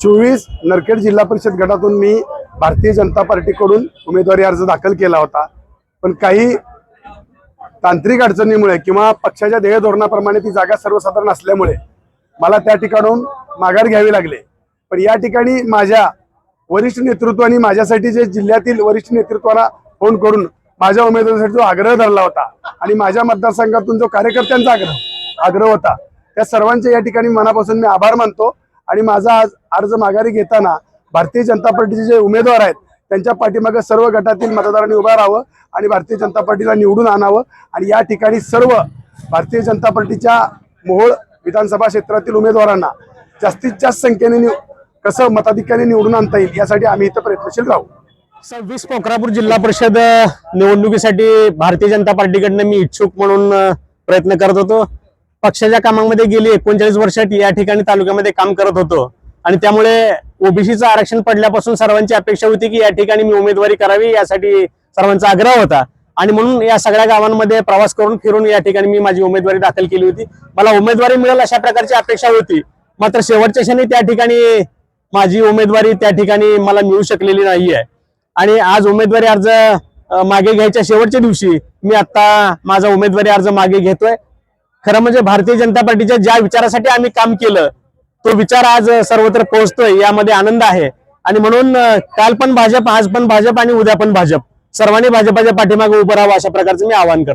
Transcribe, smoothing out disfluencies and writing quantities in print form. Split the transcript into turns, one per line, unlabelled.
24 नरखेड जिल्हा परिषद गटातून मी भारतीय जनता पार्टीकडून उमेदवारी अर्ज दाखल केला होता, पण काही तांत्रिक अडचणीमुळे किंवा पक्षाच्या ध्येय धोरणाप्रमाणे ती जागा सर्वसाधारण असल्यामुळे मला त्या ठिकाणाहून माघार घ्यावी लागली। पण या ठिकाणी माझ्या वरिष्ठ नेतृत्वाने माझ्यासाठी जे जिल्ह्यातील वरिष्ठ नेतृत्वाला फोन करून माझ्या उमेदवारीसाठी जो आग्रह धरला होता आणि माझ्या मतदारसंघातून जो कार्यकर्त्यांचा आग्रह होता, त्या सर्वांचे या ठिकाणी मनापासून मी आभार मानतो। आणि माझा आज अर्ज माघारी घेताना भारतीय जनता पार्टीचे जे उमेदवार आहेत त्यांच्या पाठीमागे सर्व गटातील मतदारांनी उभा राहावं आणि भारतीय जनता पार्टीला निवडून आणावं। आणि या ठिकाणी सर्व भारतीय जनता पार्टीच्या मोहोळ विधानसभा क्षेत्रातील उमेदवारांना जास्तीत जास्त संख्येने कसं मताधिक्याने निवडून आणता येईल यासाठी आम्ही इथं प्रयत्नशील राहू।
26 कोकरापूर जिल्हा परिषद निवडणुकीसाठी भारतीय जनता पार्टीकडनं मी इच्छुक म्हणून प्रयत्न करत होतो। पक्षाच्या कामामध्ये गेली 39 वर्षात या ठिकाणी तालुक्यामध्ये काम करत होतो आणि त्यामुळे ओबीसीचं आरक्षण पडल्यापासून सर्वांची अपेक्षा होती की या ठिकाणी मी उमेदवारी करावी, यासाठी सर्वांचा आग्रह होता आणि म्हणून या सगळ्या गावांमध्ये प्रवास करून फिरून या ठिकाणी मी माझी उमेदवारी दाखल केली होती। मला उमेदवारी मिळेल अशा प्रकारची अपेक्षा होती, मात्र शेवटच्या क्षणी त्या ठिकाणी माझी उमेदवारी त्या ठिकाणी मला मिळू शकलेली नाहीये आणि आज उमेदवारी अर्ज मागे घ्यायच्या शेवटच्या दिवशी मी आता माझा उमेदवारी अर्ज मागे घेतोय। खरं म्हणजे भारतीय जनता पार्टीच्या ज्या विचारासाठी आम्ही काम केलं तो विचार आज सर्वत्र पोहोचतोय, यामध्ये आनंद आहे। आणि म्हणून काल पण भाजप, आज पण भाजप आणि उद्या पण भाजप, सर्वांनी भाजपाच्या पाठीमागे उभं राहावं अशा प्रकारचं मी आवाहन करतो।